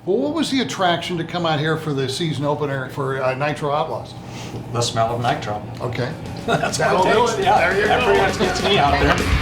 Well, what was the attraction to come out here for the season opener for Nitro Outlaws? The smell of nitro. Okay. That's That'll what it do takes. it. Yeah, There you that go. pretty much gets me out there.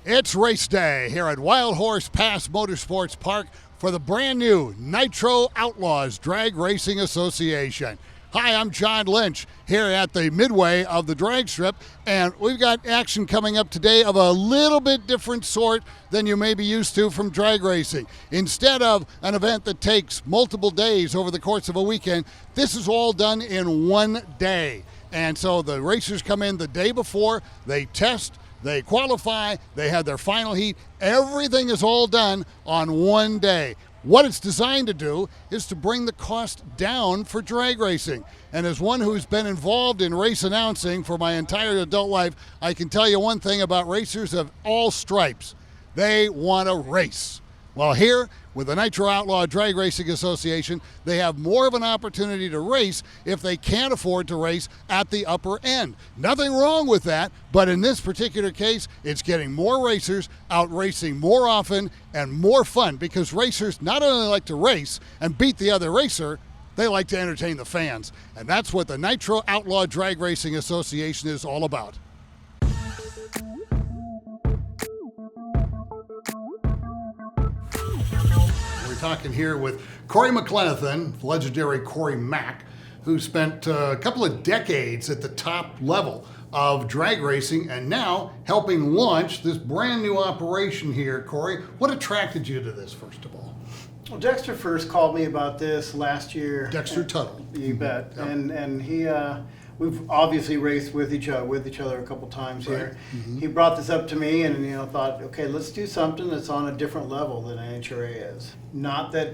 It's race day here at Wildhorse Pass Motorsports Park for the brand new Nitro Outlaws Drag Racing Association. Hi, I'm John Lynch here at the midway of the drag strip, and we've got action coming up today of a little bit different sort than you may be used to from drag racing. Instead of an event that takes multiple days over the course of a weekend, this is all done in one day. And so the racers come in the day before, they test, they qualify, they have their final heat. Everything is all done on one day. What it's designed to do is to bring the cost down for drag racing. And as one who's been involved in race announcing for my entire adult life, I can tell you one thing about racers of all stripes. They want to race. Well, here with the Nitro Outlaw Drag Racing Association, they have more of an opportunity to race if they can't afford to race at the upper end. Nothing wrong with that, but in this particular case, it's getting more racers out racing more often and more fun, because racers not only like to race and beat the other racer, they like to entertain the fans. And that's what the Nitro Outlaw Drag Racing Association is all about. Talking here with Cory McClenanthan, legendary Cory Mac, who spent a couple of decades at the top level of drag racing and now helping launch this brand new operation here. Cory, what attracted you to this, first of all? Well, Dexter first called me about this last year. Dexter Tuttle. You bet. Yep. And he, we've obviously raced with each other a couple times Right. here. Mm-hmm. He brought this up to me, and thought, okay, let's do something that's on a different level than NHRA is. Not that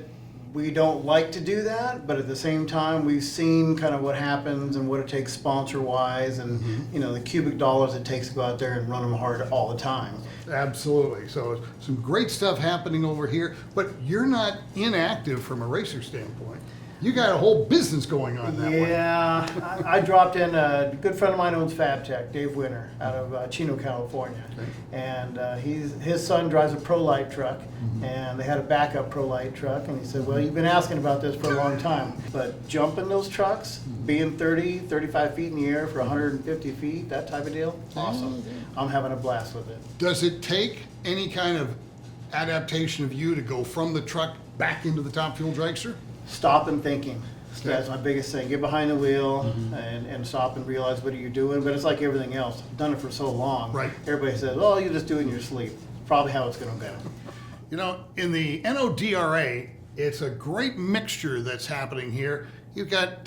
we don't like to do that, but at the same time, we've seen kind of what happens and what it takes sponsor-wise, and Mm-hmm. the cubic dollars it takes to go out there and run them hard all the time. Absolutely. So some great stuff happening over here, but you're not inactive from a racer standpoint. You got a whole business going on that way. Yeah, I dropped in. A good friend of mine owns FabTech, Dave Winter, out of Chino, California. Okay. And his son drives a Pro Light truck, and they had a backup Pro Light truck. And he said, well, you've been asking about this for a long time, but jumping those trucks, being 30, 35 feet in the air for 150 feet, that type of deal, awesome. I'm having a blast with it. Does it take any kind of adaptation of you to go from the truck back into the Top Fuel dragster? Stop and thinking. That's my biggest thing. Get behind the wheel and stop and realize what you're doing. But it's like everything else. I've done it for so long. Right. Everybody says, oh, you just do it in your sleep. Probably how it's going to go. In the NODRA, it's a great mixture that's happening here. You've got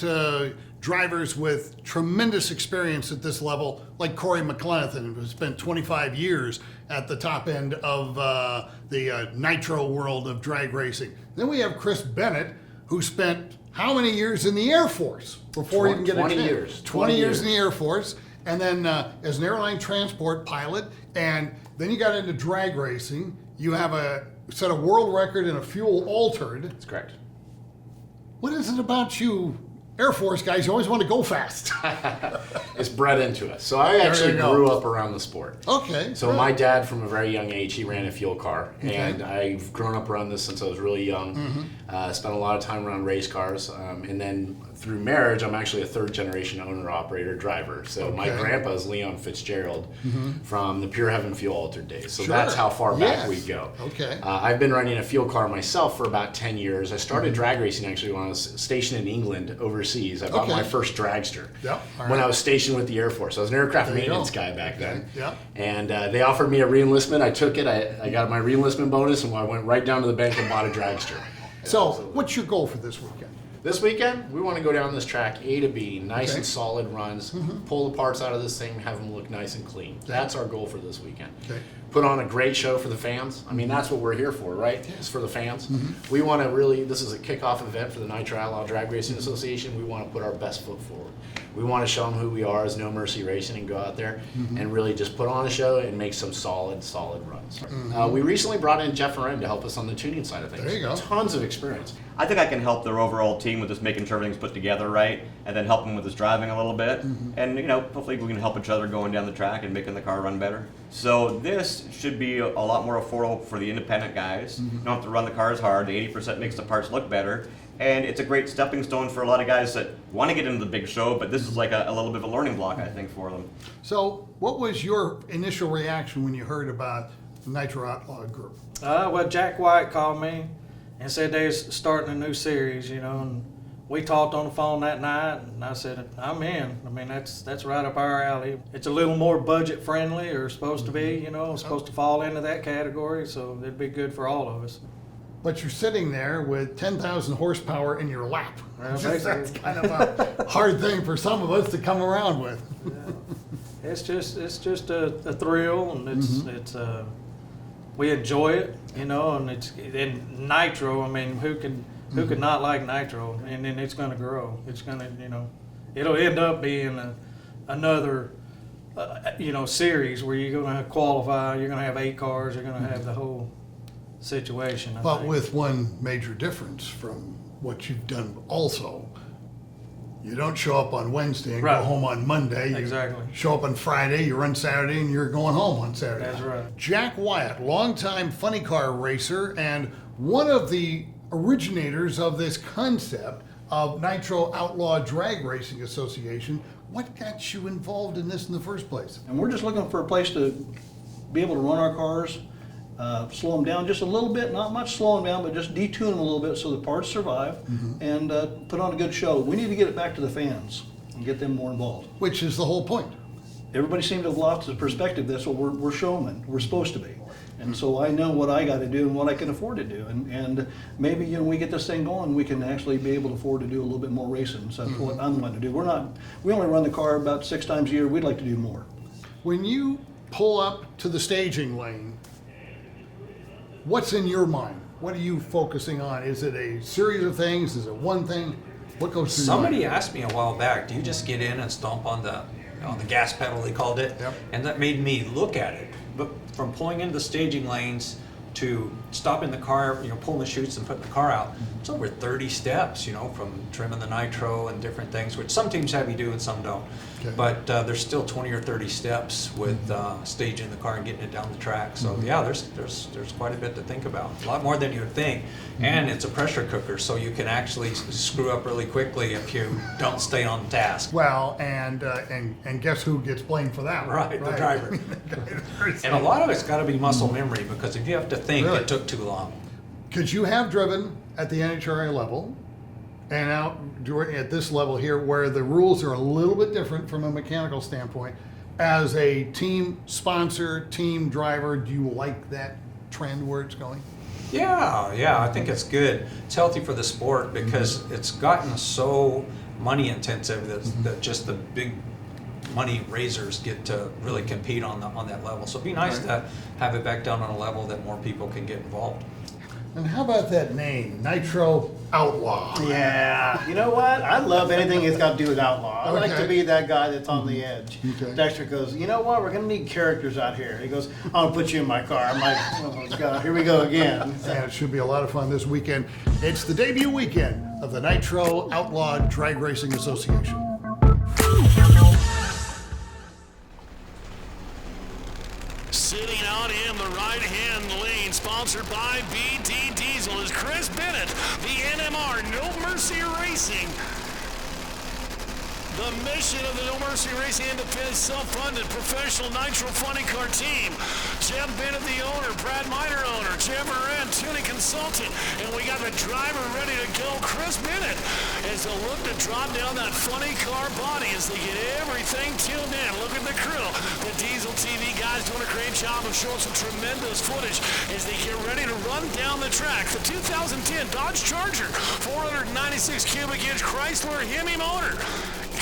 drivers with tremendous experience at this level, like Cory McClenanthan, who spent 25 years at the top end of the nitro world of drag racing. Then we have Chris Bennett, who spent how many years in the Air Force before even getting 20 years. 20 years in the Air Force, and then as an airline transport pilot, and then you got into drag racing. You have a set a world record in a fuel altered. That's correct. What is it about you Air Force guys? You always want to go fast. It's bred into us. So I actually you go. grew up around the sport. Okay. So good. my dad, from a very young age, he ran a fuel car, Okay. and I've grown up around this since I was really young. Spent a lot of time around race cars, and then through marriage, I'm actually a third-generation owner-operator driver. So my Okay. grandpa is Leon Fitzgerald from the Pure Heaven Fuel Altered days. So Sure. that's how far back Yes. we go. Okay. I've been running a fuel car myself for about 10 years. I started drag racing actually when I was stationed in England overseas. I bought Okay. my first dragster Yep, all when right. I was stationed with the Air Force. I was an aircraft There you maintenance go. guy back then. Okay, yep. And they offered me a re-enlistment. I took it. I got my re-enlistment bonus, and I went right down to the bank and bought a dragster. So, what's your goal for this weekend? This weekend, we want to go down this track A to B, nice Okay. and solid runs, pull the parts out of this thing, have them look nice and clean. That's our goal for this weekend. Okay. Put on a great show for the fans. I mean, that's what we're here for, right? It's for the fans. We want to really, this is a kickoff event for the Nitro Outlaw Drag Racing Association. We want to put our best foot forward. We want to show them who we are as No Mercy Racing and go out there and really just put on a show and make some solid runs. We recently brought in Jeff Moran to help us on the tuning side of things. There you go. Tons of experience. I think I can help their overall team with just making sure everything's put together right, and then help them with his driving a little bit. And hopefully we can help each other going down the track and making the car run better. So this should be a lot more affordable for the independent guys. You don't have to run the cars hard. The 80% makes the parts look better. And it's a great stepping stone for a lot of guys that want to get into the big show, but this is like a little bit of a learning block, I think, for them. So what was your initial reaction when you heard about the Nitro Outlaw group? Well, Jack Wyatt called me and said they was starting a new series, and we talked on the phone that night, and I said, I'm in. I mean, that's right up our alley. It's a little more budget friendly, or supposed to be, it's supposed to fall into that category, so it'd be good for all of us. But you're sitting there with 10,000 horsepower in your lap. Well, That's basically. kind of a hard thing for some of us to come around with. It's just a thrill, and it's we enjoy it, and and Nitro. I mean, who could not like Nitro? And then it's going to grow. It's going to, it'll end up being another, series where you're going to qualify. You're going to have 8 cars. You're going to have the whole situation. I But think. with one major difference from what you've done also. You don't show up on Wednesday and Right. go home on Monday. You Exactly. show up on Friday, you run Saturday, and you're going home on Saturday. That's right. Jack Wyatt, longtime funny car racer and one of the originators of this concept of Nitro Outlaw Drag Racing Association. What got you involved in this in the first place? And we're just looking for a place to be able to run our cars, slow them down just a little bit, not much slow them down, but just detune them a little bit so the parts survive, and put on a good show. We need to get it back to the fans and get them more involved. Which is the whole point. Everybody seems to have lost the perspective. That's what we're showmen. We're supposed to be. And so I know what I got to do and what I can afford to do. And maybe when we get this thing going, we can actually be able to afford to do a little bit more racing. So that's what I'm going to do. We only run the car about 6 times a year. We'd like to do more. When you pull up to the staging lane, what's in your mind? What are you focusing on? Is it a series of things? Is it one thing? What goes through Somebody your mind? asked me a while back, do you just get in and stomp on the gas pedal, they called it? Yep. And that made me look at it. But from pulling into the staging lanes to stopping the car, pulling the chutes and putting the car out, it's over 30 steps, from trimming the nitro and different things, which some teams have you do and some don't. Okay. But there's still 20 or 30 steps with staging the car and getting it down the track. So yeah, there's quite a bit to think about. A lot more than you would think. And it's a pressure cooker, so you can actually screw up really quickly if you don't stay on task. Well, and guess who gets blamed for that one? Right, the driver. And a lot of it's got to be muscle memory, because if you have to think, Really? it took too long. Because you have driven at the NHRA level and out at this level here where the rules are a little bit different from a mechanical standpoint. As a team sponsor, team driver, do you like that trend where it's going? Yeah, I think it's good. It's healthy for the sport because it's gotten so money intensive that just the big money raisers get to really compete on that level. So it'd be nice to have it back down on a level that more people can get involved. And how about that name, Nitro Outlaw? Yeah, you know what? I love anything that's got to do with outlaw. I like Okay. to be that guy that's on the edge. Okay. Dexter goes, you know what? We're going to need characters out here. He goes, I'll put you in my car. I'm like, oh God, here we go again. And it should be a lot of fun this weekend. It's the debut weekend of the Nitro Outlaw Drag Racing Association. Sitting out in the right-hand lane, sponsored by BT Diesel, is Chris Bennett, the NMR No Mercy Racing. The mission of the No Mercy Racing independent, self-funded professional nitro funny car team. Jeff Bennett, the owner, Brad Miner, owner, Jeff Moran, tuning consultant, and we got the driver ready to go, Chris Bennett, as they look to drop down that funny car body as they get everything tuned in. Look at the crew, the diesel TV guys doing a great job of showing some tremendous footage as they get ready to run down the track. The 2010 Dodge Charger, 496 cubic inch Chrysler Hemi motor.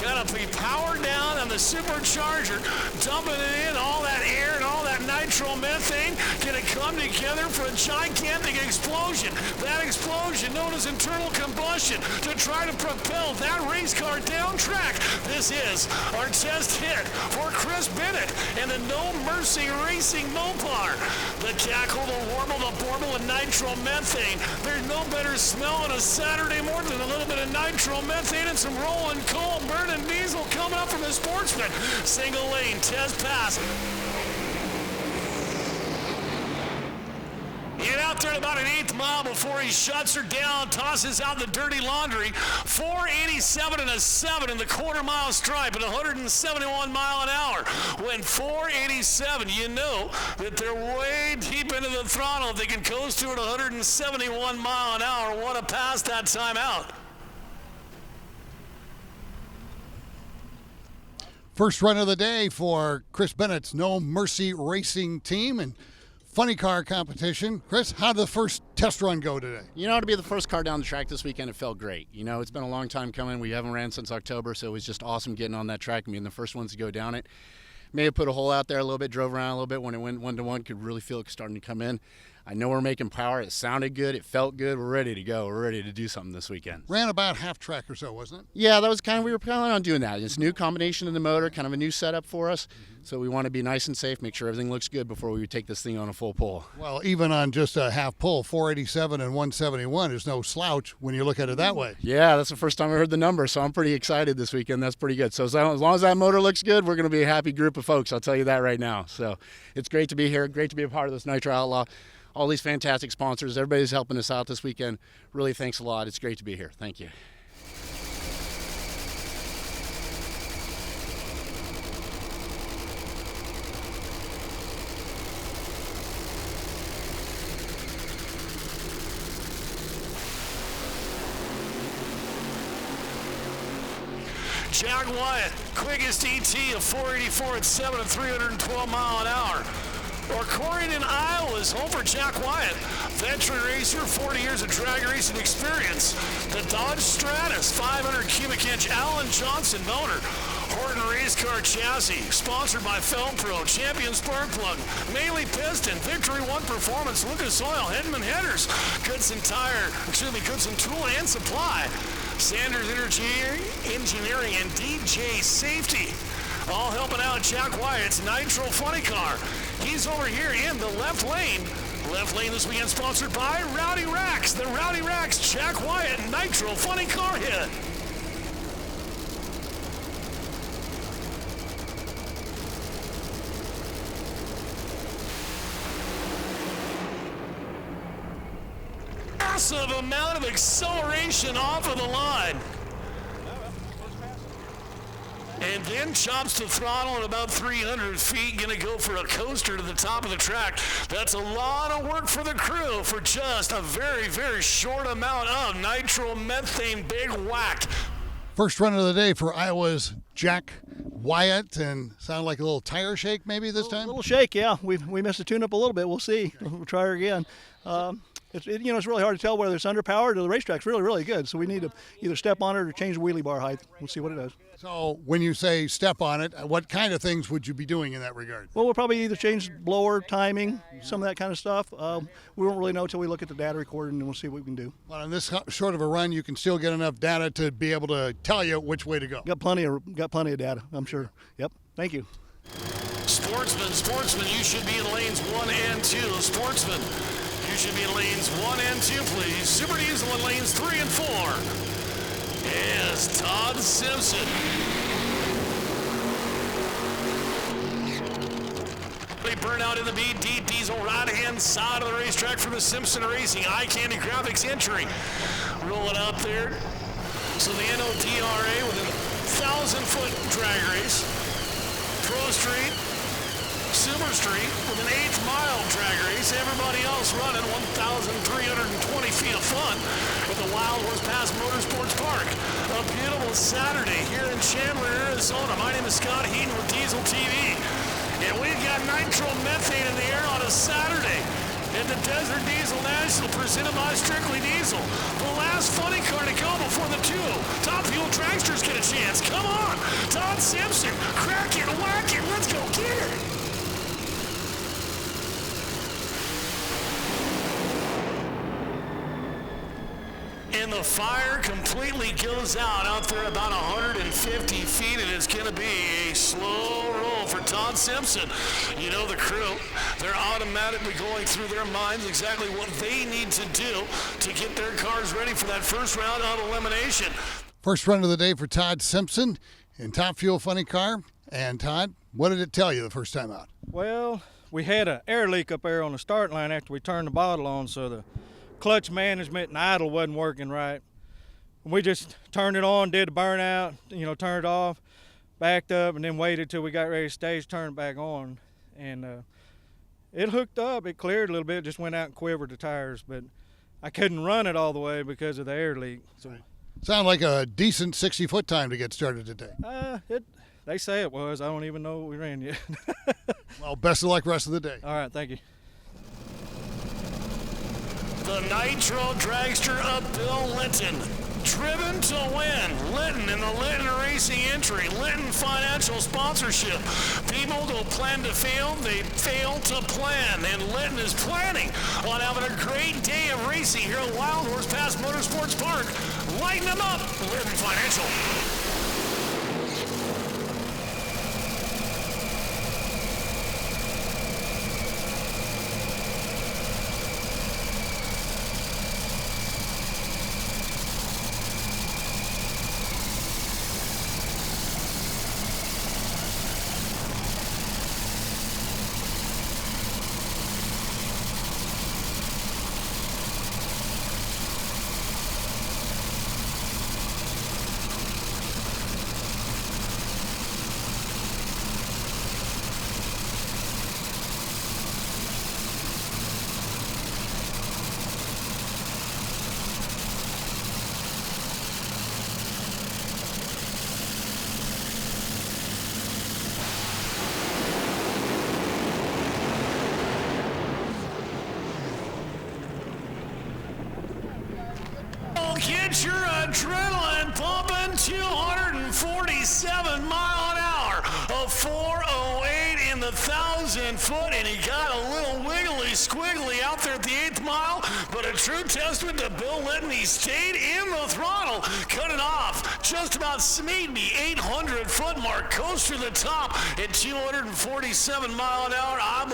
Gonna be powered down on the supercharger, dumping it in, all that air and all that nitromethane gonna come together for a gigantic explosion. That explosion known as internal combustion to try to propel that race car down track. This is our test hit for Chris Bennett and the No Mercy Racing Mopar. The tackle, the warble, the borble, and nitromethane. There's no better smell on a Saturday morning than a little bit of nitromethane and some rolling coal burning diesel coming up from the Sportsman. Single lane test pass. Get out there at about an 1/8 mile before he shuts her down, tosses out the dirty laundry. 487 and a 7 in the quarter-mile stripe at 171 mile an hour. When 487, you know that they're way deep into the throttle if they can coast through at 171 mile an hour. Want to pass that time out. First run of the day for Chris Bennett's No Mercy Racing team and funny car competition. Chris, how did the first test run go today? You know, to be the first car down the track this weekend, it felt great. You know, it's been a long time coming. We haven't ran since October, so it was just awesome getting on that track and being the first ones to go down it. May have put a hole out there a little bit, drove around a little bit when it went 1-to-1, could really feel it starting to come in. I know we're making power. It sounded good. It felt good. We're ready to go. We're ready to do something this weekend. Ran about half track or so, wasn't it? Yeah, that was we were planning on doing that. It's a new combination in the motor, kind of a new setup for us. So we want to be nice and safe, make sure everything looks good before we take this thing on a full pull. Well, even on just a half pull, 487 and 171 is no slouch when you look at it that way. Yeah, that's the first time I heard the number, so I'm pretty excited this weekend. That's pretty good. So as long as that motor looks good, we're going to be a happy group of folks. I'll tell you that right now. So it's great to be here, great to be a part of this Nitro Outlaw. All these fantastic sponsors, everybody's helping us out this weekend. Really, thanks a lot. It's great to be here. Thank you. Jack Wyatt, quickest ET of 484 at 7 and 312 mile an hour. Or Corydon, Iowa's home for Jack Wyatt, veteran racer, 40 years of drag racing experience. The Dodge Stratus, 500 cubic inch Allen Johnson motor. Horton race car chassis, sponsored by Felpro, Champion Spark Plug, Maley Piston, Victory One Performance, Lucas Oil, Hedman Headers, Goodson Tool and Supply, Sanders Engineering, and DJ Safety. All helping out Jack Wyatt's Nitro Funny Car. He's over here in the left lane. Left lane this weekend sponsored by Rowdy Racks. The Rowdy Racks Jack Wyatt Nitro Funny Car hit. Massive amount of acceleration off of the line. And then chops the throttle at about 300 feet, gonna go for a coaster to the top of the track. That's a lot of work for the crew for just a very, very short amount of nitromethane big whack. First run of the day for Iowa's Jack Wyatt, and sound like a little tire shake maybe this time? A little shake, yeah. We missed the tune-up a little bit. We'll see. We'll try her again. It's really hard to tell whether it's underpowered or the racetrack's really, really good. So we need to either step on it or change the wheelie bar height. We'll see what it does. So when you say step on it, what kind of things would you be doing in that regard? Well, we'll probably either change blower, timing, some of that kind of stuff. We won't really know until we look at the data recording, and we'll see what we can do. Well, in this short of a run, you can still get enough data to be able to tell you which way to go. Got plenty of data, I'm sure. Yep. Thank you. Sportsman, you should be in lanes 1 and 2. Sportsman, you should be in lanes 1 and 2, please. Super Diesel in lanes 3 and 4. Is Todd Simpson. They burn out in the BD Diesel right-hand side of the racetrack from the Simpson Racing. Eye Candy Graphics entry. Rolling up there. So the NODRA with a 1,000-foot drag race. Pro Street, Super Street with an 8-mile drag race. Everybody else running 1,320 feet of fun at the Wildhorse Motorsports Park. A beautiful Saturday here in Chandler, Arizona. My name is Scott Heaton with Diesel TV. And we've got nitromethane in the air on a Saturday at the Desert Diesel National presented by Strictly Diesel. The last funny car to go before the two Top Fuel Dragsters get a chance. Come on, Todd Simpson, crack it, whack it, let's go get it. And the fire completely goes out there about 150 feet, and it's going to be a slow roll for Todd Simpson. You know, the crew, they're automatically going through their minds exactly what they need to do to get their cars ready for that first round of elimination. First run of the day for Todd Simpson in Top Fuel Funny Car. And Todd, what did it tell you the first time out? Well, we had an air leak up there on the start line after we turned the bottle on, so the clutch management and idle wasn't working right. We just turned it on, did the burnout, turned it off, backed up, and then waited till we got ready to stage, turned it back on. And it hooked up, it cleared a little bit, just went out and quivered the tires, but I couldn't run it all the way because of the air leak. So, sound like a decent 60-foot time to get started today. They say it was. I don't even know what we ran yet. Well, best of luck rest of the day. All right, thank you. The Nitro Dragster of Bill Litton. Driven to win. Litton in the Litton Racing entry. Litton financial sponsorship. People who plan to fail, they fail to plan. And Litton is planning on having a great day of racing here at Wildhorse past Motorsports Park. Lighten them up, Litton Financial. Get your adrenaline pumping. 247 mile an hour, a 408 in the 1,000 foot, and he got a little wiggly squiggly out there at the 8th mile, but a true testament to Bill Litton. He stayed in the throttle, cut it off, just about smeed the 800 foot mark, coast to the top at 247 mile an hour. I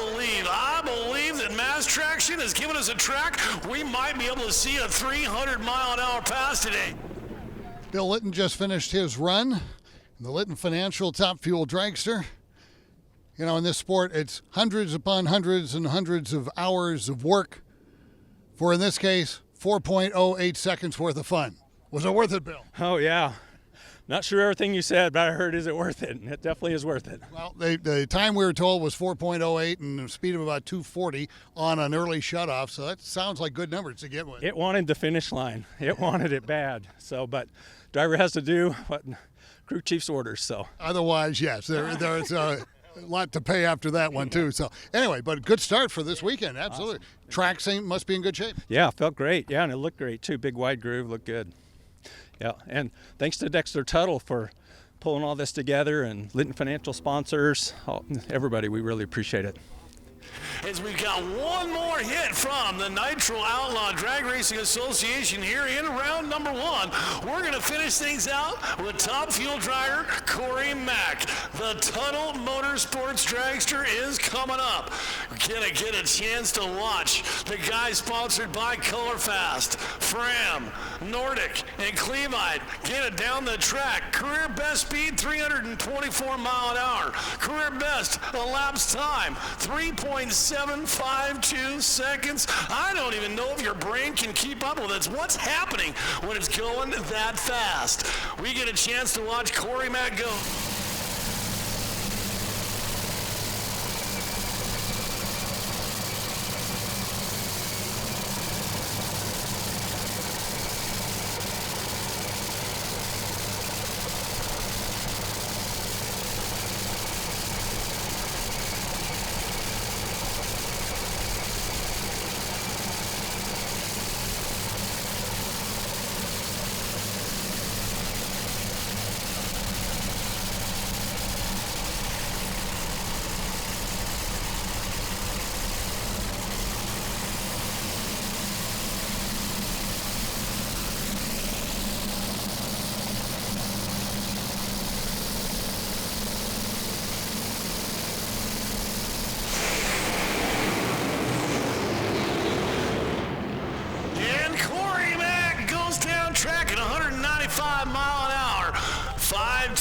believe that Mass Traction has given us a track. We might be able to see a 300 mile an hour pass today. Bill Litton just finished his run in the Litton Financial Top Fuel Dragster. You know, in this sport, it's hundreds upon hundreds and hundreds of hours of work for, in this case, 4.08 seconds worth of fun. Was it worth it, Bill? Oh, yeah. Not sure everything you said, but I heard, is it worth it? And it definitely is worth it. Well, the time we were told was 4.08 and the speed of about 240 on an early shutoff, so that sounds like good numbers to get with. It wanted the finish line. It wanted it bad. So, but driver has to do what crew chief's orders, so. Otherwise, yes, there's a lot to pay after that one, too. So, anyway, but good start for this weekend, absolutely. Awesome. Track must be in good shape. Yeah, felt great. Yeah, and it looked great, too. Big wide groove, looked good. Yeah, and thanks to Dexter Tuttle for pulling all this together, and Litton Financial sponsors, everybody, we really appreciate it. As we've got one more hit from the Nitro Outlaw Drag Racing Association here in round number 1. We're going to finish things out with top fuel driver Cory Mac. The Tuttle Motorsports Dragster is coming up. We're going to get a chance to watch the guys sponsored by Colorfast, Fram, Nordic, and Clevite get it down the track. Career best speed, 324 mile an hour. Career best elapsed time, 3.752 seconds. I don't even know if your brain can keep up with it. What's happening when it's going that fast? We get a chance to watch Cory Mac go.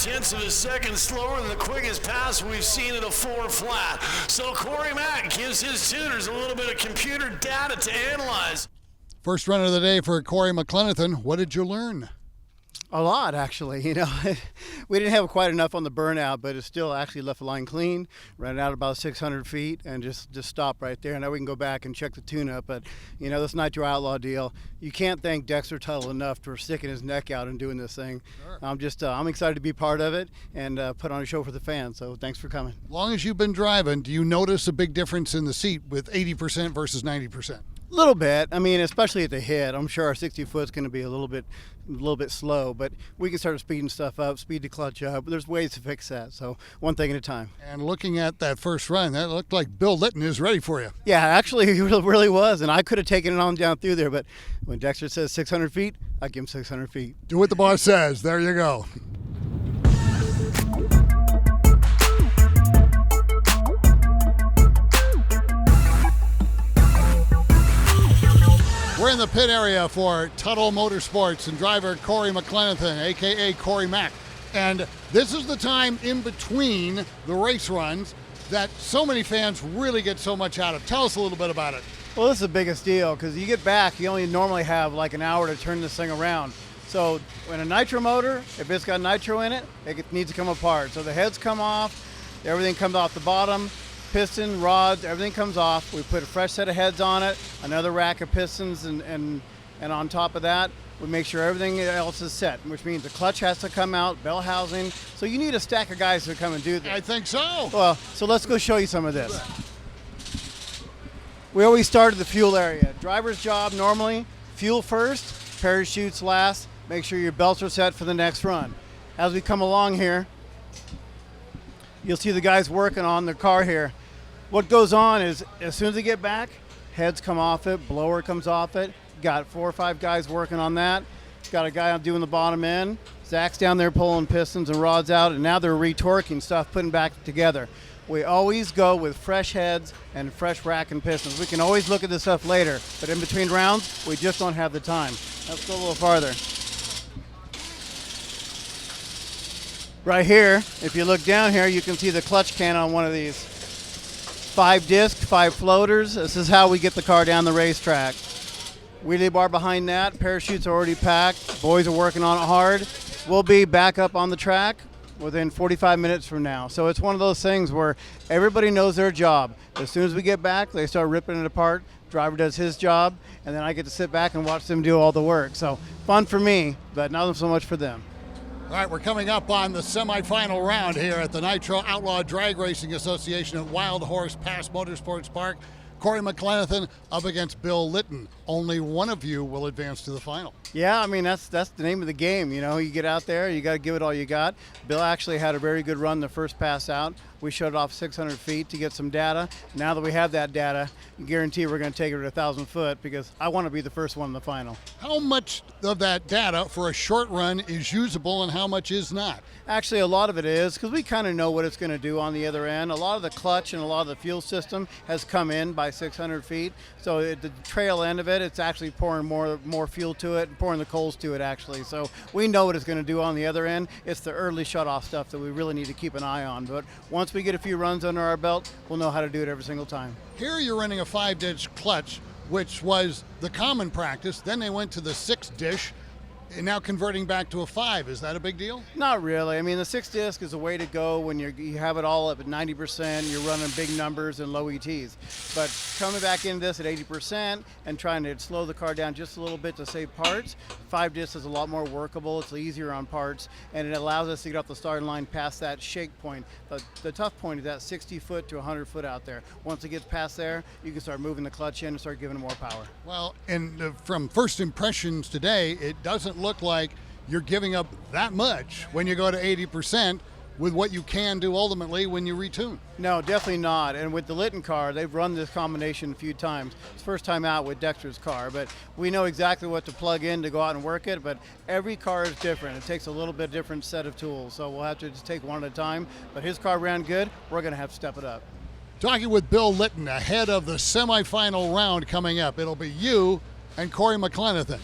0.4 of a second slower than the quickest pass we've seen at a 4 flat. So Cory Mac gives his tuners a little bit of computer data to analyze. First run of the day for Cory McClenanthan. What did you learn? A lot, actually. You know, we didn't have quite enough on the burnout, but it still actually left the line clean, ran it out about 600 feet, and just stopped right there. Now we can go back and check the tune-up, but, you know, this Nitro Outlaw deal, you can't thank Dexter Tuttle enough for sticking his neck out and doing this thing. Sure. I'm excited to be part of it and put on a show for the fans, so thanks for coming. As long as you've been driving, do you notice a big difference in the seat with 80% versus 90%? A little bit. I mean, especially at the hit. I'm sure our 60 foot's going to be a little bit slow, but we can start speeding stuff up, speed the clutch up. There's ways to fix that. So one thing at a time. And looking at that first run, that looked like Bill Litton is ready for you. Yeah, actually, he really was, and I could have taken it on down through there, but when Dexter says 600 feet, I give him 600 feet. Do what the boss says. There you go. We're in the pit area for Tuttle Motorsports and driver Cory McClenanthan, a.k.a. Cory Mac. And this is the time in between the race runs that so many fans really get so much out of. Tell us a little bit about it. Well, this is the biggest deal because you get back, you only normally have like an hour to turn this thing around. So when a nitro motor, if it's got nitro in it, it needs to come apart. So the heads come off, everything comes off the bottom. Piston, rods, everything comes off. We put a fresh set of heads on it, another rack of pistons, and on top of that, we make sure everything else is set, which means the clutch has to come out, bell housing. So you need a stack of guys to come and do this. I think so. Well, so let's go show you some of this. We always start at the fuel area. Driver's job normally, fuel first, parachutes last, make sure your belts are set for the next run. As we come along here, you'll see the guys working on the car here. What goes on is as soon as they get back, heads come off it, blower comes off it. Got 4 or 5 guys working on that. Got a guy doing the bottom end. Zach's down there pulling pistons and rods out, and now they're retorquing stuff, putting back together. We always go with fresh heads and fresh rack and pistons. We can always look at this stuff later, but in between rounds, we just don't have the time. Let's go a little farther. Right here, if you look down here, you can see the clutch can on one of these. 5 discs, 5 floaters. This is how we get the car down the racetrack. Wheelie bar behind that. Parachutes are already packed. Boys are working on it hard. We'll be back up on the track within 45 minutes from now. So it's one of those things where everybody knows their job. As soon as we get back, they start ripping it apart. Driver does his job, and then I get to sit back and watch them do all the work. So fun for me, but not so much for them. All right, we're coming up on the semifinal round here at the Nitro Outlaw Drag Racing Association at Wildhorse Pass Motorsports Park. Cory McClenanthan up against Bill Litton. Only one of you will advance to the final. Yeah, I mean, that's the name of the game. You know, you get out there, you got to give it all you got. Bill actually had a very good run the first pass out. We shut it off 600 feet to get some data. Now that we have that data, I guarantee we're going to take it at 1,000 foot because I want to be the first one in the final. How much of that data for a short run is usable and how much is not? Actually, a lot of it is because we kind of know what it's going to do on the other end. A lot of the clutch and a lot of the fuel system has come in by 600 feet. So at the trail end of it, it's actually pouring more fuel to it and pouring the coals to it, actually. So we know what it's going to do on the other end. It's the early shut-off stuff that we really need to keep an eye on. But once we get a few runs under our belt, we'll know how to do it every single time. Here you're running a 5-dish clutch, which was the common practice. Then they went to the 6-dish. And now converting back to a 5, is that a big deal? Not really. I mean, the 6-disc is a way to go when you have it all up at 90%, you're running big numbers and low ETs. But coming back into this at 80% and trying to slow the car down just a little bit to save parts, 5-disc is a lot more workable, it's easier on parts, and it allows us to get off the starting line past that shake point. But the tough point is that 60 foot to 100 foot out there. Once it gets past there, you can start moving the clutch in and start giving it more power. Well, and from first impressions today, it doesn't look like you're giving up that much when you go to 80% with what you can do ultimately when you retune. No, definitely not. And with the Litton car, they've run this combination a few times. It's first time out with Dexter's car, but we know exactly what to plug in to go out and work it, but every car is different. It takes a little bit different set of tools, so we'll have to just take one at a time. But his car ran good, we're gonna have to step it up. Talking with Bill Litton ahead of the semifinal round coming up. It'll be you and Cory McClenanthan.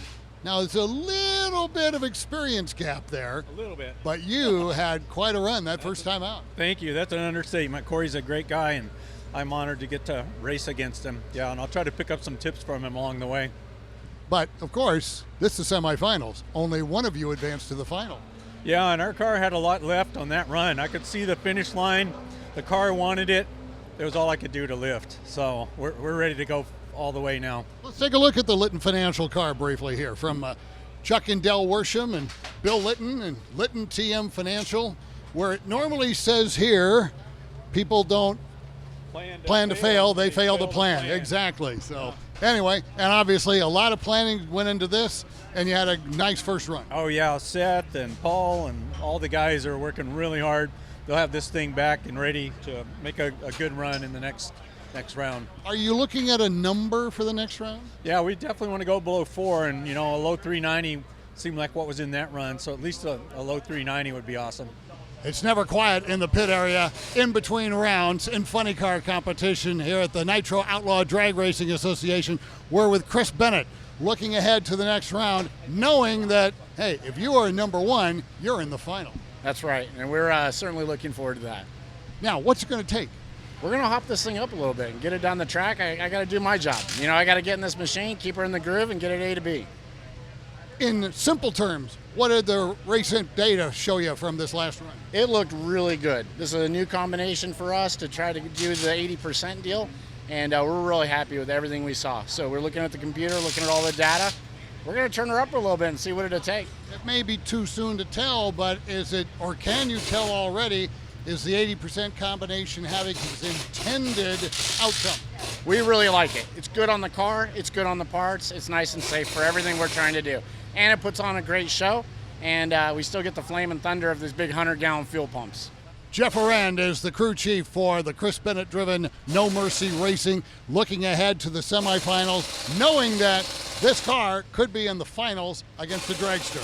Now, it's a little little bit of experience gap there. A little bit. But you had quite a run that first time out. Thank you. That's an understatement. Cory's a great guy, and I'm honored to get to race against him. Yeah, and I'll try to pick up some tips from him along the way. But, of course, this is semifinals. Only one of you advanced to the final. Yeah, and our car had a lot left on that run. I could see the finish line. The car wanted it. It was all I could do to lift. So we're ready to go all the way now. Let's take a look at the Litton Financial car briefly here from Chuck and Del Worsham and Bill Litton and Litton TM Financial, where it normally says here, people don't plan to fail, they fail to plan. Exactly. So anyway, and obviously a lot of planning went into this, and you had a nice first run. Oh yeah, Seth and Paul and all the guys are working really hard. They'll have this thing back and ready to make a good run in the next round. Are you looking at a number for the next round? Yeah, we definitely want to go below 4, and a low 390 seemed like what was in that run, so at least a low 390 would be awesome. It's never quiet in the pit area in between rounds in funny car competition here at the Nitro Outlaw Drag Racing Association. We're with Chris Bennett, looking ahead to the next round, knowing that, hey, if you are number 1, you're in the final. That's right, and we're certainly looking forward to that. Now, what's it going to take? We're going to hop this thing up a little bit and get it down the track. I got to do my job. I got to get in this machine, keep her in the groove, and get it A to B. In simple terms, what did the recent data show you from this last run? It looked really good. This is a new combination for us to try to do the 80% deal, and we're really happy with everything we saw. So we're looking at the computer, looking at all the data. We're going to turn her up a little bit and see what it'll take. It may be too soon to tell, but is it, or can you tell already, is the 80% combination having its intended outcome? We really like it. It's good on the car, it's good on the parts, it's nice and safe for everything we're trying to do. And it puts on a great show, and we still get the flame and thunder of these big 100-gallon fuel pumps. Jeff Arend is the crew chief for the Chris Bennett-driven No Mercy Racing, looking ahead to the semifinals, knowing that this car could be in the finals against the Dragster.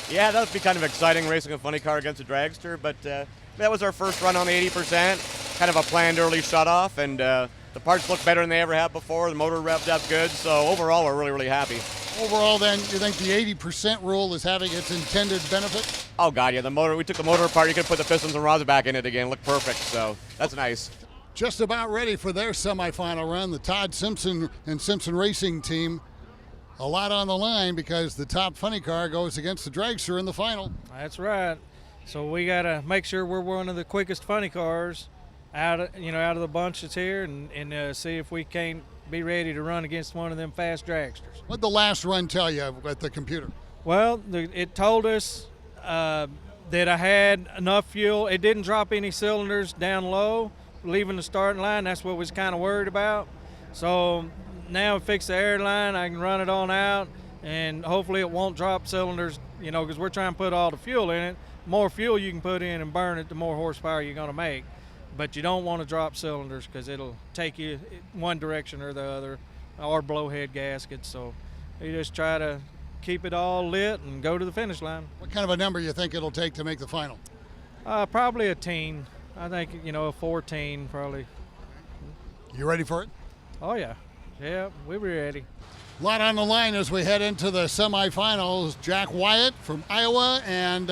Yeah, that would be kind of exciting, racing a funny car against a Dragster, but that was our first run on the 80%, kind of a planned early shut-off, and the parts look better than they ever have before. The motor revved up good, so overall we're really, really happy. Overall, then, you think the 80% rule is having its intended benefit? Oh, God, yeah, the motor, we took the motor apart. You could put the pistons and rods back in it again. Looked perfect, so that's nice. Just about ready for their semifinal run, the Todd Simpson and Simpson Racing team. A lot on the line because the top funny car goes against the Dragster in the final. That's right. So we got to make sure we're one of the quickest funny cars out of the bunch that's here, and see if we can't be ready to run against one of them fast dragsters. What'd the last run tell you at the computer? Well, it told us that I had enough fuel. It didn't drop any cylinders down low, leaving the starting line. That's what we was kind of worried about. So now we fix the air line, I can run it on out, and hopefully it won't drop cylinders, because we're trying to put all the fuel in it. The more fuel you can put in and burn it, the more horsepower you're going to make. But you don't want to drop cylinders because it'll take you one direction or the other, or blow head gaskets. So you just try to keep it all lit and go to the finish line. What kind of a number you think it'll take to make the final? Probably a teen. I think, a 14 probably. You ready for it? Oh, yeah. Yeah, we're ready. A lot on the line as we head into the semifinals. Jack Wyatt from Iowa, and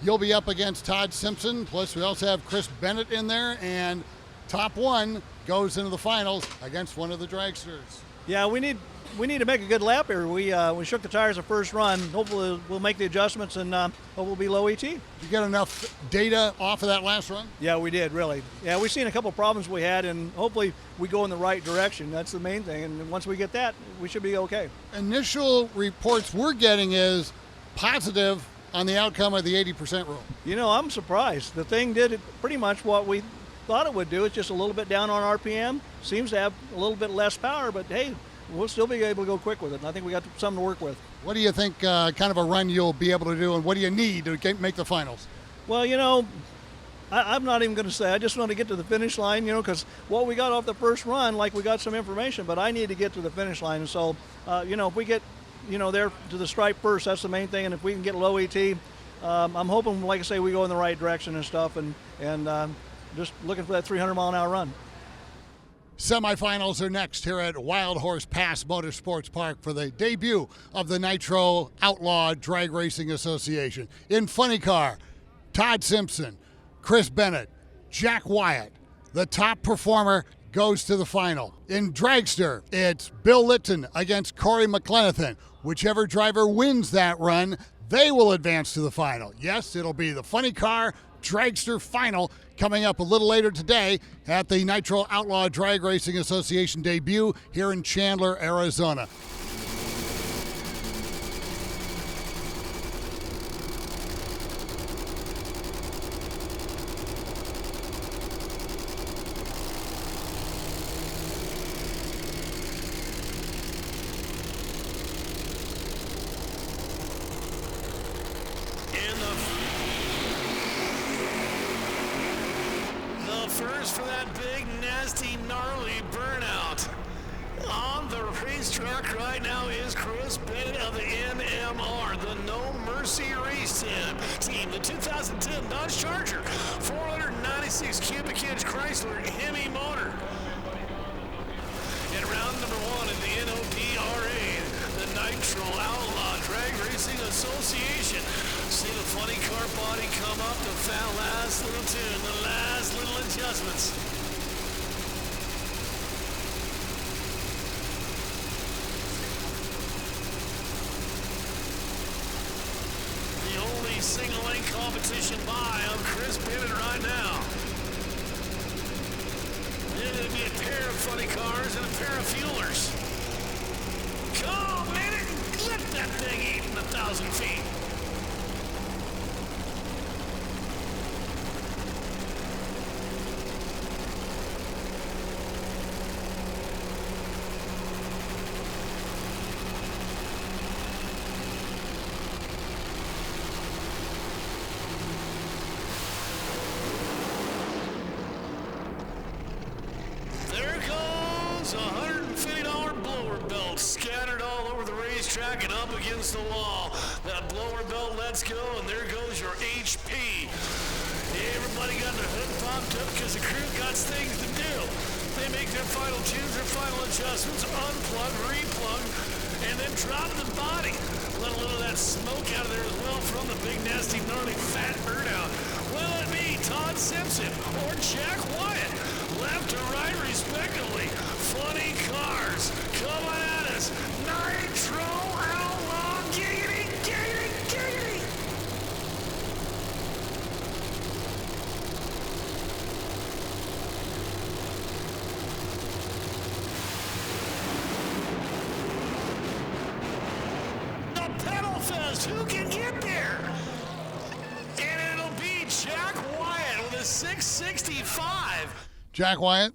you'll be up against Todd Simpson. Plus, we also have Chris Bennett in there, and top one goes into the finals against one of the dragsters. Yeah, we need to make a good lap here. We shook the tires the first run. Hopefully we'll make the adjustments and hopefully we'll be low ET. Did you get enough data off of that last run? Yeah, we did, really. Yeah, we've seen a couple of problems we had, and hopefully we go in the right direction. That's the main thing, and once we get that, we should be okay. Initial reports we're getting is positive on the outcome of the 80% rule. I'm surprised. The thing did pretty much what we thought it would do. It's just a little bit down on RPM. Seems to have a little bit less power, but hey, we'll still be able to go quick with it. And I think we got something to work with. What do you think kind of a run you'll be able to do, and what do you need to make the finals? Well, I'm not even going to say. I just want to get to the finish line, because what we got off the first run, we got some information, but I need to get to the finish line. And so, if we get, there to the stripe first, that's the main thing. And if we can get low ET, I'm hoping, like I say, we go in the right direction and stuff, and just looking for that 300-mile-an-hour run. Semifinals are next here at Wildhorse Pass Motorsports Park for the debut of the Nitro Outlaw Drag Racing Association. In funny car, Todd Simpson, Chris Bennett, Jack Wyatt. The top performer goes to the final. In Dragster, it's Bill Litton against Cory McClenanthan. Whichever driver wins that run, they will advance to the final. Yes, it'll be the funny car Dragster final coming up a little later today at the Nitro Outlaw Drag Racing Association debut here in Chandler, Arizona. First for that big, nasty, gnarly burnout. On the racetrack right now is Chris Bennett of the NMR, the No Mercy Race Team, the 2010 Dodge Charger, 496 cubic inch Chrysler Hemi motor. In round number one in the NODRA, the Nitro Outlaw Drag Racing Association. See the funny car body come up, the last little tune, the last little adjustments. The only single lane competition by of Chris Bennett right now. Then it'll be a pair of funny cars and a pair of fuelers. Come on, man, let that thing eat in 1,000 feet. $150 blower belt scattered all over the racetrack and up against the wall. That blower belt lets go, and there goes your HP. Everybody got their hood popped up because the crew got things to do. They make their final tunes, their final adjustments, unplug, replug, and then drop the body. Let a little of that smoke out of there as well from the big, nasty, gnarly, fat burnout. Will it be Todd Simpson or Jack Wyatt? Left or right, respectively. Funny cars coming at us. Nitro Outlaw, giggity, giggity, giggity. The Pedal Fest, who can get there? And it'll be Jack Wyatt with a 665. Jack Wyatt,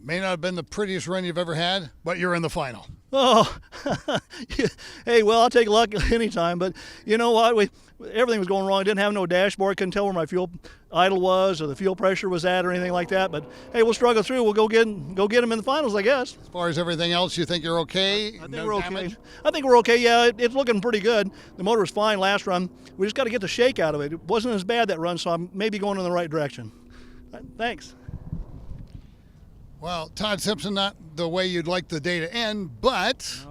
may not have been the prettiest run you've ever had, but you're in the final. Oh, hey, well, I'll take luck anytime, but you know what? Everything was going wrong. I didn't have no dashboard, couldn't tell where my fuel idle was or the fuel pressure was at or anything like that, but hey, we'll struggle through. We'll go get them in the finals, I guess. As far as everything else, you think you're okay? I think we're okay. I think we're okay, yeah. It's looking pretty good. The motor was fine last run. We just got to get the shake out of it. It wasn't as bad that run, so I'm maybe going in the right direction. Thanks. Well, Todd Simpson, not the way you'd like the day to end, but...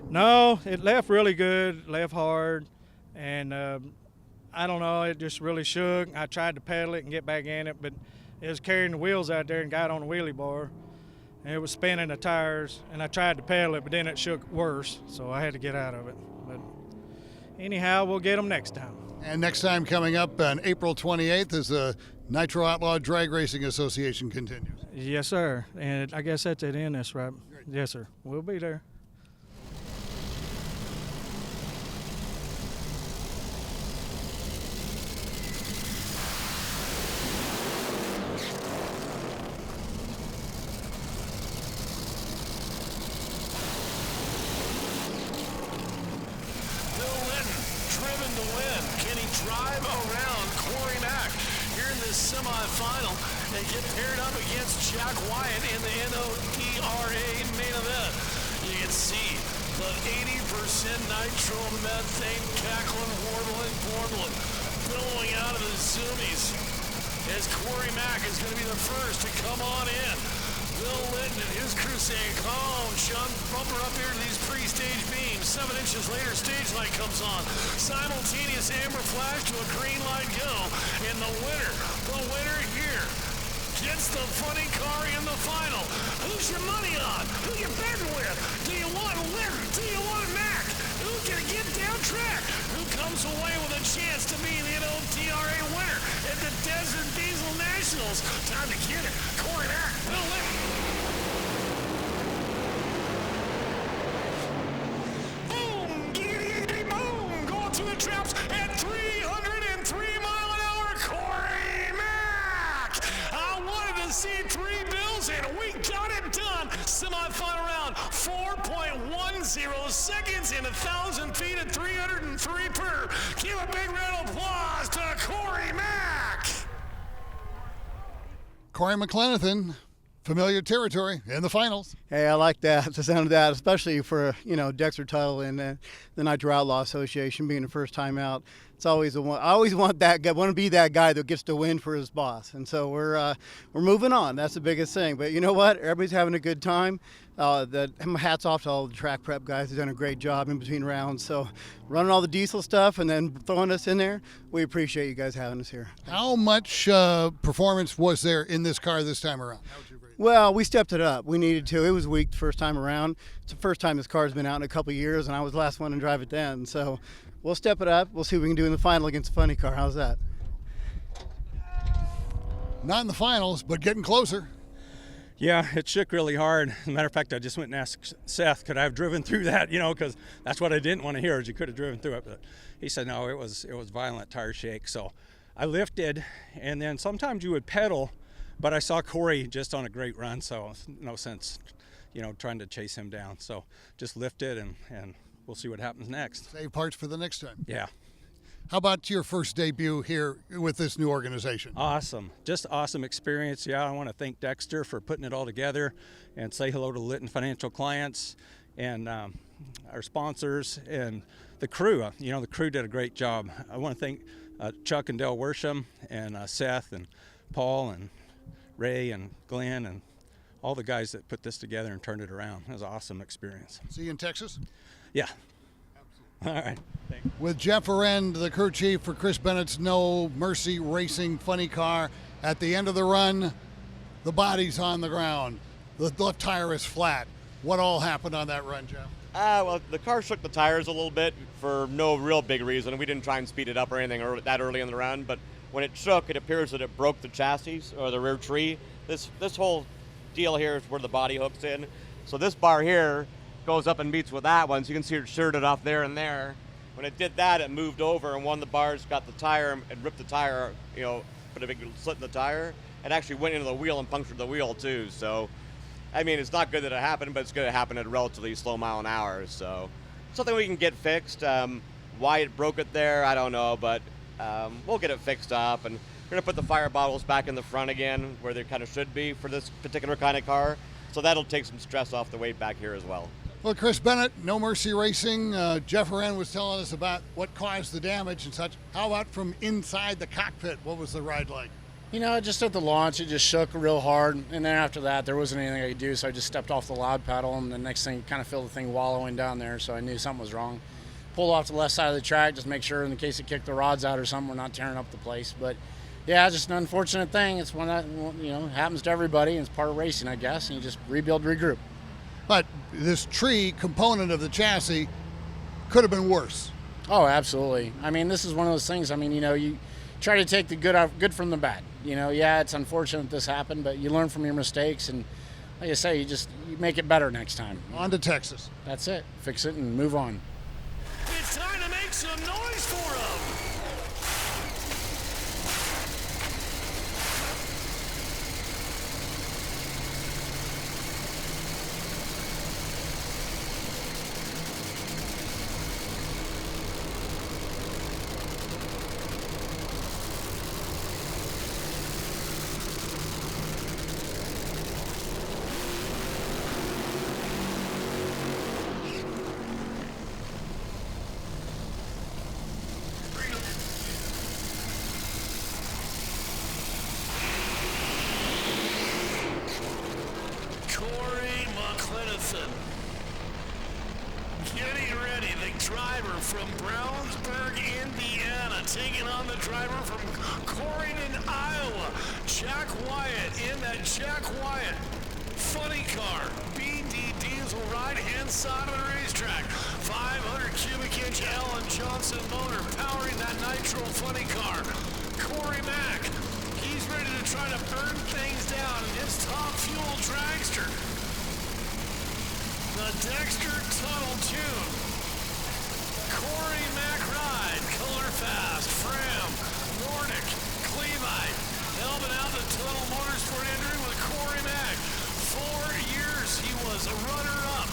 No, it left really good, left hard, and I don't know, it just really shook. I tried to pedal it and get back in it, but it was carrying the wheels out there and got on the wheelie bar, and it was spinning the tires, and I tried to pedal it, but then it shook worse, so I had to get out of it. But anyhow, we'll get them next time. And next time coming up on April 28th is the Nitro Outlaw Drag Racing Association continues. Yes, sir. And I guess that's it in this, right? Great. Yes, sir. We'll be there. Bill Litton, driven to win. Can he drive around Cory Mac here in this semifinal and get paired up against Jack Wyatt in the NODRA main event? You can see the 80% nitromethane cackling, warbling, billowing out of the zoomies as Cory Mac is going to be the first to come on in. Bill Litton say, come on, Sean, bumper up here to these pre-stage beams. 7 inches later, stage light comes on. Simultaneous amber flash to a green light go. And the winner here gets the funny car in the final. Who's your money on? Who you betting with? Do you want Litton? Do you want Mac? Who can get down track? Who comes away with a chance to be the NOTRA winner at the Desert Diesel Nationals? Time to get it. Cory Mac, Bill Litton. Boom, giggity, boom. Going through the traps at 303 mile an hour. Cory Mac. I wanted to see 3 bills, and we got it done. Semifinal round, 4.10 seconds in 1,000 feet at 303 per. Give a big round of applause to Cory Mac. Cory McClenanthan, familiar territory in the finals. Hey, I like that, the sound of that, especially for, Dexter Tuttle and the Nitro Outlaw Association being the first time out. It's always I always want that guy, want to be that guy that gets to win for his boss. And so we're moving on. That's the biggest thing. But you know what? Everybody's having a good time. Hats off to all the track prep guys who've done a great job in between rounds. So running all the diesel stuff and then throwing us in there, we appreciate you guys having us here. How much performance was there in this car this time around? Well, we stepped it up. We needed to. It was weak the first time around. It's the first time this car's been out in a couple of years, and I was the last one to drive it then. So we'll step it up. We'll see what we can do in the final against a funny car. How's that? Not in the finals, but getting closer. Yeah, it shook really hard. As a matter of fact, I just went and asked Seth, could I have driven through that? Because that's what I didn't want to hear, is you could have driven through it. But he said, no, it was violent tire shake. So I lifted, and then sometimes you would pedal, but I saw Cory just on a great run, so no sense, trying to chase him down. So just lifted, and we'll see what happens next. Save parts for the next time. Yeah. How about your first debut here with this new organization? Awesome. Just awesome experience. Yeah, I want to thank Dexter for putting it all together and say hello to Litton Financial clients and our sponsors and the crew. The crew did a great job. I want to thank Chuck and Dale Worsham and Seth and Paul and Ray and Glenn and all the guys that put this together and turned it around. It was an awesome experience. See you in Texas? Yeah. All right. Thanks. With Jeff Arend, the crew chief for Chris Bennett's No Mercy Racing funny car, at the end of the run, the body's on the ground. The left tire is flat. What all happened on that run, Jeff? Well, the car shook the tires a little bit for no real big reason. We didn't try and speed it up or anything that early in the run, but when it shook, it appears that it broke the chassis or the rear tree. This whole deal here is where the body hooks in. So this bar here goes up and meets with that one, so you can see it shirted off there and there. When it did that, it moved over, and one of the bars got the tire and ripped the tire, put a big slit in the tire. It actually went into the wheel and punctured the wheel too. So, it's not good that it happened, but it's going to happen at a relatively slow mile an hour. So, something we can get fixed. Why it broke it there, I don't know, but we'll get it fixed up, and we're going to put the fire bottles back in the front again where they kind of should be for this particular kind of car. So that'll take some stress off the weight back here as well. Well, Chris Bennett, No Mercy Racing. Jeff Arend was telling us about what caused the damage and such. How about from inside the cockpit? What was the ride like? Just at the launch, it just shook real hard. And then after that, there wasn't anything I could do, so I just stepped off the loud pedal, and the next thing, kind of felt the thing wallowing down there, so I knew something was wrong. Pulled off the left side of the track, just make sure in case it kicked the rods out or something, we're not tearing up the place. But yeah, just an unfortunate thing. It's one that, happens to everybody, and it's part of racing, I guess, and you just rebuild, regroup. But this tree component of the chassis could have been worse. Oh, absolutely. This is one of those things, you try to take the good from the bad. Yeah, it's unfortunate this happened, but you learn from your mistakes, and like I say, you make it better next time. On to Texas. That's it. Fix it and move on. It's time to make some noise for them. driver from Brownsburg, Indiana, taking on the driver from Corydon, Iowa, Jack Wyatt, in that Jack Wyatt funny car, BD diesel, right-hand side of the racetrack, 500 cubic inch Allen Johnson motor powering that Nitro funny car. Cory Mac, he's ready to try to burn things down in his top fuel dragster. The Dexter Tunnel Tune. Cory Mac ride, color fast, Fram, Nordic, Clevite, helping out the Tunnel Motorsport entry with Cory Mac. 4 years he was a runner-up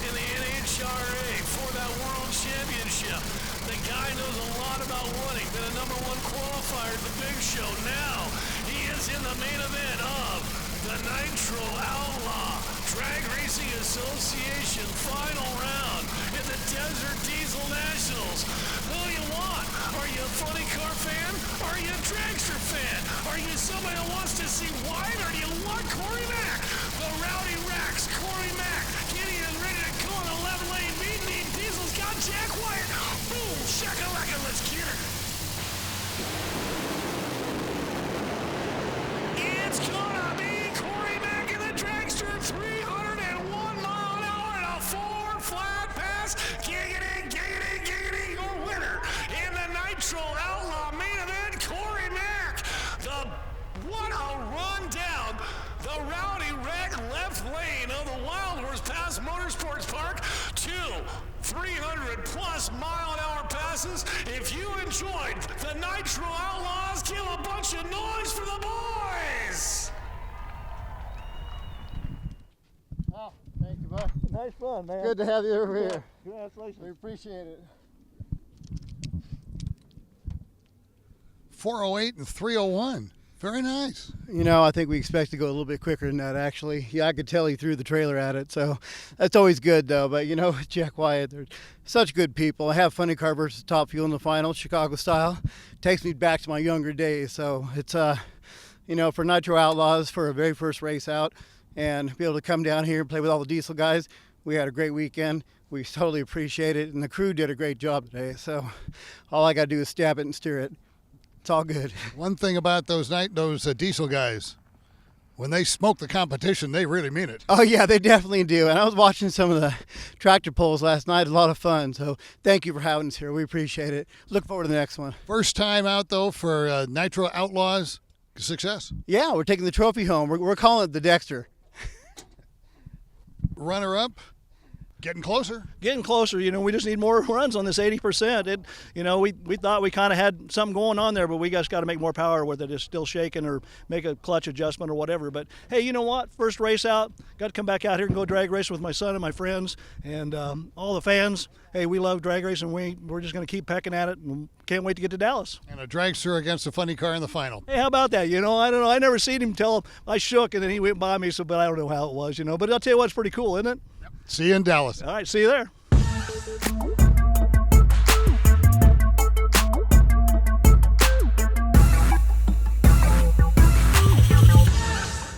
in the NHRA for that World Championship. The guy knows a lot about winning, been a #1 qualifier at the Big Show. Now he is in the main event of the Nitro Outlaw Drag Racing Association final round in the Desert Diesel Nationals. Who do you want? Are you a funny car fan? Are you a dragster fan? Are you somebody that wants to see Wyatt, or do you want Cory Mac? The Rowdy Racks, Cory Mac, getting it ready to go in the left lane. BD Diesel's got Jack Wyatt. Boom, shakalaka, let's get it. It's gonna be Cory Mac in the dragster, 301 mile an hour and a 4 flat pass. Giggity, giggity, giggity, your winner in the Nitro Outlaw main event, Cory Mac. What a run down the Rowdy Rack left lane of the Wildhorse Pass Motorsports Park. 300 plus mile an hour passes. If you enjoyed the Nitro Outlaws, give a bunch of noise for the boys. Oh, thank you, bud. Nice fun, man. Good to have you over here. Congratulations. We appreciate it. 408 and 301. Very nice. You know, I think we expect to go a little bit quicker than that, actually. Yeah, I could tell he threw the trailer at it, so that's always good, though. But, you know, Jack Wyatt, they're such good people. I have funny car versus Top Fuel in the final, Chicago style. Takes me back to my younger days. So it's, you know, for Nitro Outlaws, for a very first race out, and be able to come down here and play with all the diesel guys, we had a great weekend. We totally appreciate it, and the crew did a great job today. So all I got to do is stab it and steer it. It's all good. One thing about those diesel guys, when they smoke the competition, they really mean it. Oh, yeah, they definitely do. And I was watching some of the tractor pulls last night. A lot of fun. So thank you for having us here. We appreciate it. Look forward to the next one. First time out, though, for Nitro Outlaws. Success. Yeah, we're taking the trophy home. We're calling it the Dexter. Runner-up. Getting closer. Getting closer. You know, we just need more runs on this 80%. You know, we thought we kind of had something going on there, but we just got to make more power with it. It's still shaking, or make a clutch adjustment or whatever. But hey, you know what? First race out, got to come back out here and go drag race with my son and my friends and all the fans. Hey, we love drag racing. We're just going to keep pecking at it, and can't wait to get to Dallas. And a dragster against a funny car in the final. Hey, how about that? You know, I don't know. I never seen him till I shook, and then he went by me. So, but I don't know how it was. You know, but I'll tell you what, it's pretty cool, isn't it? See you in Dallas. All right, see you there.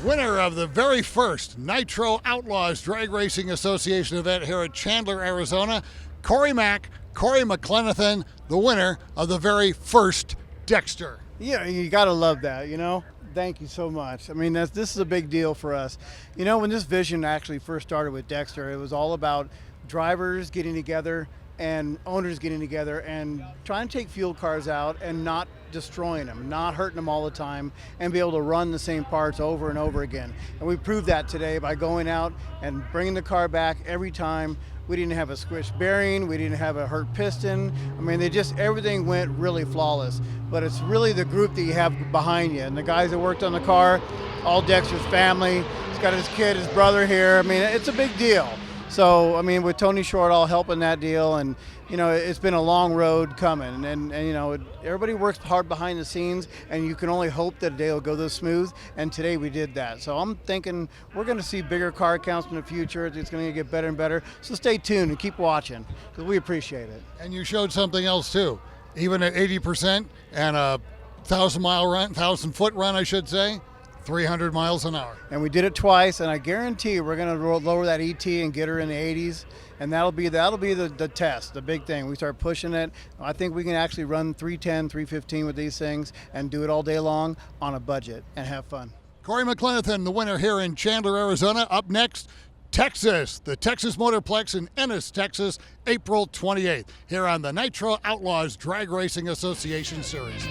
Winner of the very first Nitro Outlaws Drag Racing Association event here at Chandler, Arizona, Cory Mac, Cory McClenanthan, the winner of the very first Dexter. Yeah, you got to love that, you know. Thank you so much. I mean, this is a big deal for us. You know, when this vision actually first started with Dexter, it was all about drivers getting together and owners getting together and trying to take fuel cars out and not destroying them, not hurting them all the time, and be able to run the same parts over and over again. And we proved that today by going out and bringing the car back every time. We didn't have a squished bearing, we didn't have a hurt piston. I mean, everything went really flawless. But it's really the group that you have behind you, and the guys that worked on the car, all Dexter's family. He's got his kid, his brother here. I mean, it's a big deal. So, I mean, with Tony Shortall helping that deal, and, you know, it's been a long road coming. And you know, everybody works hard behind the scenes, and you can only hope that a day will go this smooth. And today we did that. So I'm thinking we're going to see bigger car counts in the future. It's going to get better and better. So stay tuned and keep watching, because we appreciate it. And you showed something else, too. Even at 80% and a 1,000-foot run, I should say, 300 miles an hour. And we did it twice, and I guarantee we're going to lower that ET and get her in the 80s, and that'll be the test, the big thing. We start pushing it. I think we can actually run 310, 315 with these things and do it all day long on a budget and have fun. Cory McClenanthan, the winner here in Chandler, Arizona. Up next, Texas, the Texas Motorplex in Ennis, Texas, April 28th, here on the Nitro Outlaws Drag Racing Association Series.